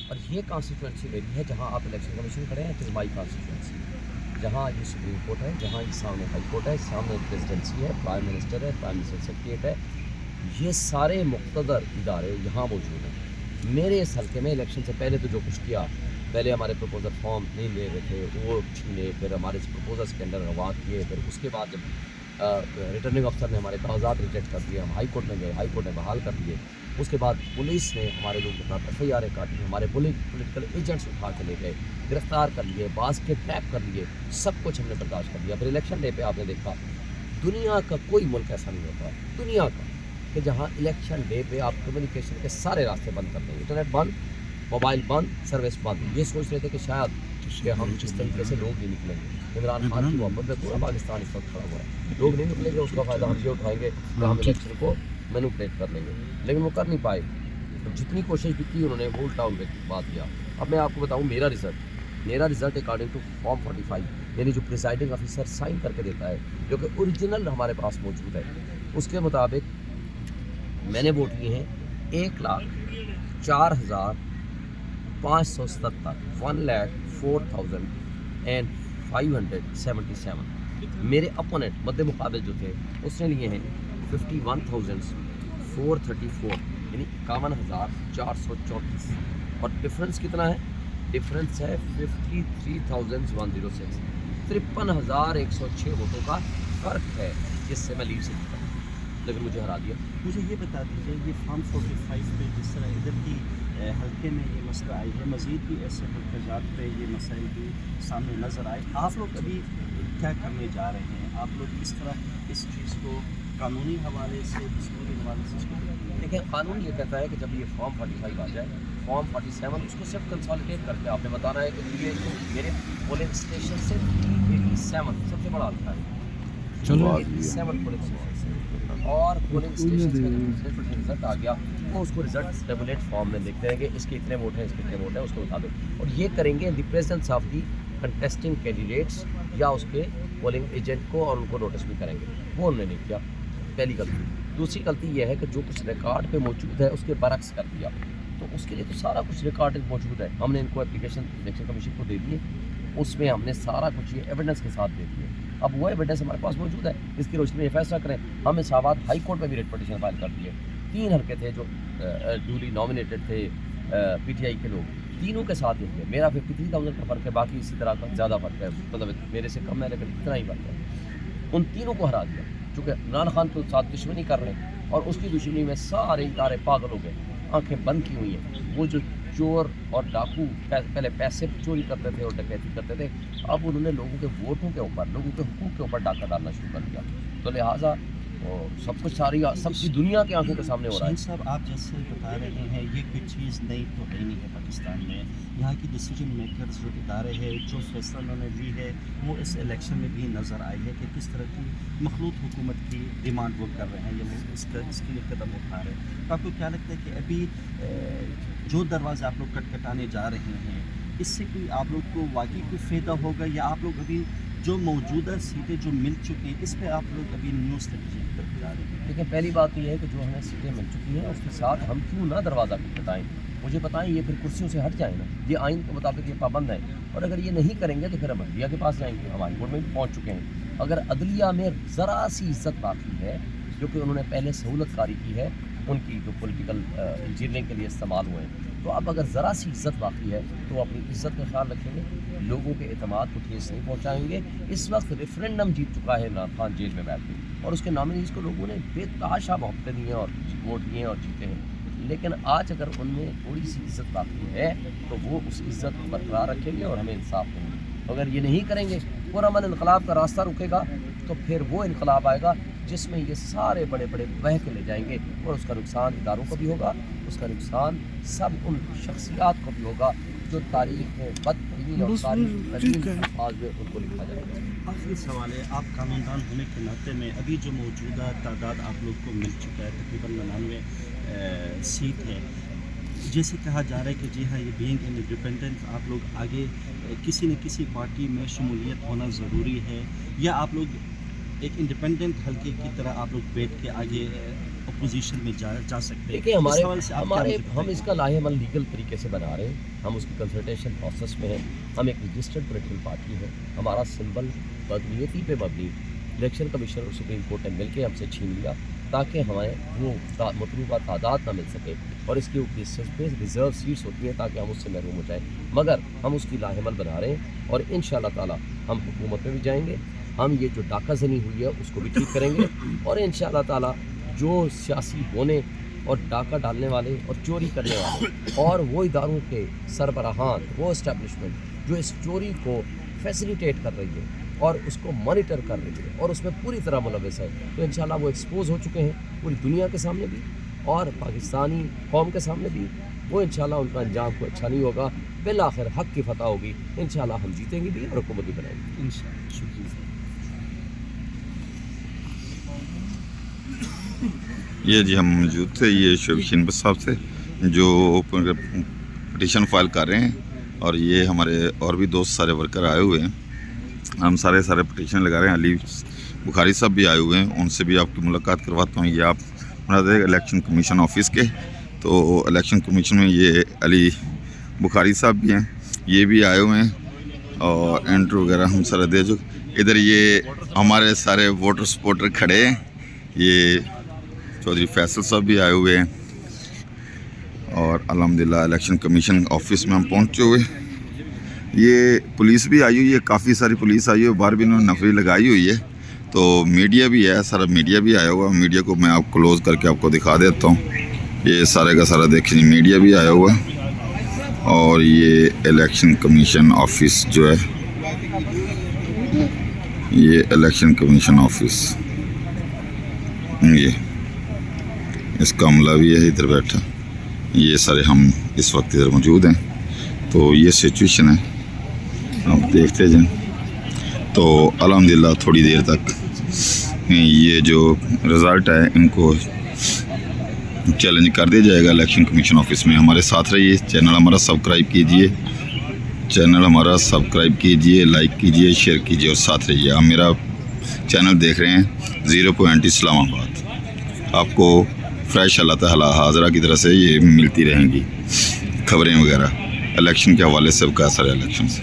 اور یہ کانسٹیٹوینسی میری ہے جہاں آپ الیکشن کمیشن کھڑے ہیں، اٹ از مائی کانسٹیٹوینسی. جہاں یہ سپریم کورٹ ہے، جہاں یہ سامنے ہائی کورٹ ہے، سامنے پریزیڈنسی ہے، پرائم منسٹر ہے، پرائم منسٹر سیکریٹریٹ ہے، یہ سارے مقتدر ادارے یہاں موجود ہیں. میرے اس حلقے میں الیکشن سے پہلے تو جو کچھ کیا، پہلے ہمارے پروپوزل فارم نہیں لے رہے تھے، وہ چھینے، پھر ہمارے پروپوزلس کے اندر غوا کیے، پھر اس کے بعد جب ریٹرننگ افسر نے ہمارے کاغذات ریجیکٹ کر دیے، ہم ہائی کورٹ میں گئے، ہائی کورٹ نے بحال کر دیے. اس کے بعد پولیس نے ہمارے لوگوں کے ساتھ ایف آئی آریں کاٹی، ہمارے پولیٹیکل ایجنٹس اٹھا کے لے گئے، گرفتار کر لیے، بعض کے ٹریپ کر لیے، سب کچھ ہم نے برداشت کر لیا. پھر الیکشن ڈے پہ آپ نے دیکھا دنیا کا کوئی ملک ایسا نہیں ہوتا دنیا کا کہ جہاں الیکشن ڈے پہ آپ کمیونیکیشن کے سارے راستے بند کر دیں، انٹرنیٹ بند، موبائل بند، سروس بند. یہ سوچ رہے تھے کہ شاید کہ ہم اس طریقے سے لوگ نہیں نکلیں گے. عمران خان کی محبت میں پورا پاکستان اس وقت کھڑا ہوا ہے، لوگ نہیں نکلیں گے، اس کا فائدہ ہم یہ اٹھائیں گے کہ ہم الیکشن کو مینوپولیٹ کر لیں گے. لیکن وہ کر نہیں پائے. جتنی کوشش بھی کی انہوں نے وہ الٹا ان پہ بات کیا. اب میں آپ کو بتاؤں میرا رزلٹ اکارڈنگ ٹو فارم 45 یعنی جو پریزائڈنگ آفیسر سائن کر کے دیتا ہے، جو کہ اوریجنل ہمارے پاس موجود ہے، اس کے مطابق میں نے ووٹ لیے ہیں 1,04,577 1,04,577. میرے اپوننٹ مد مقابل جو تھے اس نے لیے ہیں 51,434 یعنی 51,434. اور ڈفرنس کتنا ہے؟ ڈفرنس ہے 53,106. 53,106 ووٹوں کا فرق ہے جس سے میں لیڈ سے جیتا ہوں، لیکن مجھے ہرا دیا. مجھے یہ بتا دیجیے یہ فارم 45 پہ جس طرح ادھر کی حلقے میں یہ مسئلہ آئی ہے، مزید بھی ایسے حلقہ جات پہ یہ مسائل بھی سامنے نظر آئے، آپ لوگ ابھی کیا کرنے جا رہے ہیں؟ آپ لوگ کس طرح اس چیز کو قانونی حوالے سے، دستوری حوالے سے اس کو دیکھیں، قانون یہ کہتا ہے کہ جب یہ فارم 45 آ جائے، فارم 47 اس کو صرف کنسالیڈیٹ کر کے آپ نے بتانا ہے کہ یہ میرے پولنگ اسٹیشن سے 387 سب سے بڑا حلقہ ہے، 387 پولنگ اسٹیشن، اور پولنگ اسٹیشن کا جو رزلٹ آ گیا وہ اس کو رزلٹ ٹیبولیٹ فارم میں لکھ دیں گے، اس کے اتنے ووٹ ہیں، اس کے اتنے ووٹ ہیں، اس کے مطابق. اور یہ کریں گے in the presence of the contesting candidates یا اس کے پولنگ ایجنٹ کو، اور ان کو نوٹس بھی کریں گے. وہ انہوں نے نہیں کیا، پہلی غلطی. دوسری غلطی یہ ہے کہ جو کچھ ریکارڈ پہ موجود ہے اس کے برعکس کر دیا. تو اس کے لیے تو سارا کچھ ریکارڈ موجود ہے، ہم نے ان کو اپلیکیشن الیکشن کمیشن کو دے دیے، اس میں ہم نے سارا کچھ یہ ایویڈنس کے ساتھ دے دیے. اب وہ ایویڈنس ہمارے پاس موجود ہے، اس کی روشنی میں یہ فیصلہ کریں. ہم اسلام ہائی کورٹ میں بھی ریٹ پٹیشن فائل کر دیے. 3 حلقے تھے جو ڈیولی نامینیٹڈ تھے پی ٹی آئی کے لوگ، تینوں کے ساتھ یہ ہے. میرا 53,000 کا فرق ہے، باقی اسی طرح کا زیادہ فرق ہے، مطلب میرے سے کم ہے لیکن اتنا ہی فرق ہے. ان تینوں کو ہرا دیا، چونکہ عمران خان کے ساتھ دشمنی کر رہے ہیں، اور اس کی دشمنی میں سارے ادارے پاگل ہو گئے، آنکھیں بند کی ہوئی ہیں. وہ جو چور اور ڈاکو پہلے پیسے چوری کرتے تھے اور ڈکیتی کرتے تھے، اب انہوں نے لوگوں کے ووٹوں کے اوپر، لوگوں کے حقوق کے اوپر ڈاکہ ڈالنا شروع کر دیا. تو لہٰذا سب کچھ سب کی دنیا کی آنکھوں کے سامنے ہو رہا ہے. شہین صاحب، آپ جیسے بتا رہے ہیں یہ کوئی چیز نئی تو ہے نہیں ہے پاکستان میں. یہاں کی ڈیسیجن میکرز جو ادارے ہیں، جو فیصلہ انہوں نے لی ہے، وہ اس الیکشن میں بھی نظر آئی ہے کہ کس طرح کی مخلوط حکومت کی ڈیمانڈ وہ کر رہے ہیں یا وہ اس کے لیے قدم اٹھا رہے ہیں. تو آپ کو کیا لگتا ہے کہ ابھی جو دروازے آپ لوگ کٹکھٹانے جا رہے ہیں، اس سے کوئی آپ لوگ کو واقعی کوئی فائدہ ہوگا، یا آپ لوگ ابھی جو موجودہ سیٹیں جو مل چکی ہیں اس پہ آپ لوگ ابھی نیو اسٹریٹجی پر جا رہے ہیں؟ لیکن پہلی بات تو یہ ہے کہ جو ہمیں سیٹیں مل چکی ہیں اس کے ساتھ ہم کیوں نہ دروازہ بتائیں. مجھے بتائیں، یہ پھر کرسیوں سے ہٹ جائیں نا، یہ آئین کے مطابق یہ پابند ہے. اور اگر یہ نہیں کریں گے تو پھر ہم عدلیہ کے پاس جائیں گے. ہم ہائی کورٹ میں بھی پہنچ چکے ہیں. اگر عدلیہ میں ذرا سی عزت باقی ہے، جو کہ انہوں نے پہلے سہولت کاری کی ہے ان کی جو پولیٹیکل انجینئرنگ کے لیے استعمال ہوئے ہیں، تو اب اگر ذرا سی عزت باقی ہے تو وہ اپنی عزت کا خیال رکھیں گے، لوگوں کے اعتماد کو ٹھیس نہیں پہنچائیں گے. اس وقت ریفرینڈم جیت چکا ہے عمران خان جیل میں بیٹھ کے، اور اس کے نامینیز کو لوگوں نے بے تحاشا محبتیں دی ہیں اور ووٹ دیے ہیں اور جیتے ہیں. لیکن آج اگر ان میں تھوڑی سی عزت باقی ہے تو وہ اس عزت کو برقرار رکھیں گے اور ہمیں انصاف دیں گے. اگر یہ نہیں کریں گے، پرامن انقلاب کا راستہ رکے گا، تو پھر وہ انقلاب آئے گا جس میں یہ سارے بڑے بڑے بہہ کے لے جائیں گے، اور اس کا نقصان اداروں کو بھی ہوگا، اس کا نقصان سب ان شخصیات کو بھی ہوگا جو تاریخ میں بدترین اور تاریخ ترین الفاظ میں ان کو لکھا جائے گا. آخری سوال ہے، آپ قانون دان ہونے کے ناطے میں ابھی جو موجودہ تعداد آپ لوگ کو مل چکا ہے تقریباً 99 سیٹ ہے، جیسے کہا جا رہا ہے کہ جی ہاں یہ بینگ ان انڈیپینڈنٹ آپ لوگ آگے کسی نہ کسی پارٹی میں شمولیت ہونا ضروری ہے، یا آپ لوگ ایک انڈیپینڈنٹ حلقے کی طرح آپ لوگ بیٹھ کے آگے اپوزیشن میں جا سکتے ہیں؟ دیکھیں اس حوالے سے آپ کیا مجھے ہم بتائیں اس کا لاہے عمل لیگل طریقے سے بنا رہے ہیں، ہم اس کی کنسلٹیشن پروسیس میں ہیں، ہم ایک رجسٹرڈ پولیٹیکل پارٹی ہے، ہمارا سمبل بدنیتی پہ مبنی الیکشن کمیشن اور سپریم کورٹ نے مل کے ہم سے چھین لیا تاکہ ہمیں وہ مطلوبہ تعداد نہ مل سکے، اور اس کے بیسس پہ ریزرو سیٹس ہوتی ہیں تاکہ ہم اس سے محروم ہو جائیں، مگر ہم اس کی لاہے عمل بنا رہے ہیں اور انشاءاللہ تعالی ہم حکومت میں بھی جائیں گے، ہم یہ جو ڈاکہ زنی ہوئی ہے اس کو بھی ٹھیک کریں گے، اور انشاءاللہ تعالی جو سیاسی ہونے اور ڈاکہ ڈالنے والے اور چوری کرنے والے اور وہ اداروں کے سربراہان، وہ اسٹیبلشمنٹ جو اس چوری کو فیسیلیٹیٹ کر رہی ہے اور اس کو مانیٹر کر رہی ہے اور اس میں پوری طرح ملوث ہے، تو انشاءاللہ وہ ایکسپوز ہو چکے ہیں پوری دنیا کے سامنے بھی اور پاکستانی قوم کے سامنے بھی، وہ انشاءاللہ ان کا انجام کوئی اچھا نہیں ہوگا، بالآخر حق کی فتح ہوگی، انشاءاللہ ہم جیتیں گے بھی اور حکومت بھی بنائیں گے انشاءاللہ۔ شکریہ۔ یہ جی ہم موجود تھے، یہ شوقین بس صاحب سے جو پٹیشن فائل کر رہے ہیں، اور یہ ہمارے اور بھی دوست سارے ورکر آئے ہوئے ہیں، ہم سارے پٹیشن لگا رہے ہیں۔ علی بخاری صاحب بھی آئے ہوئے ہیں، ان سے بھی آپ کی ملاقات کرواتا ہوں۔ یہ آپ الیکشن کمیشن آفس کے، تو الیکشن کمیشن میں یہ علی بخاری صاحب بھی ہیں، یہ بھی آئے ہوئے ہیں، اور انٹر وغیرہ ہم سارے دے جو ادھر یہ ہمارے سارے ووٹر سپورٹر کھڑے ہیں، یہ چودھری فیصل صاحب بھی آئے ہوئے ہیں، اور الحمدللہ الیکشن کمیشن آفس میں ہم پہنچے ہوئے۔ یہ پولیس بھی آئی ہوئی ہے، کافی ساری پولیس آئی ہوئی ہے، باہر بھی انہوں نے نفری لگائی ہوئی ہے، تو میڈیا بھی ہے، سارا میڈیا بھی آیا ہوا ہے۔ میڈیا کو میں آپ کلوز کر کے آپ کو دکھا دیتا ہوں، یہ سارے کا سارا دیکھیں، میڈیا بھی آیا ہوا ہے، اور یہ الیکشن کمیشن آفس جو ہے، یہ الیکشن کمیشن آفس، یہ اس کا عملہ بھی ہے ادھر بیٹھا، یہ سارے ہم اس وقت ادھر موجود ہیں۔ تو یہ سچویشن ہے، آپ دیکھتے جائیں۔ تو الحمدللہ تھوڑی دیر تک یہ جو رزلٹ ہے ان کو چیلنج کر دیا جائے گا الیکشن کمیشن آفس میں۔ ہمارے ساتھ رہیے، چینل ہمارا سبسکرائب کیجئے، لائک کیجئے، شیئر کیجئے، اور ساتھ رہیے۔ آپ میرا چینل دیکھ رہے ہیں 0 پوائنٹ اسلام آباد، آپ کو فریش اللہ تعالیٰ حاضرہ کی طرف سے یہ ملتی رہیں گی خبریں وغیرہ الیکشن کے حوالے سے، کا سارے الیکشن سے۔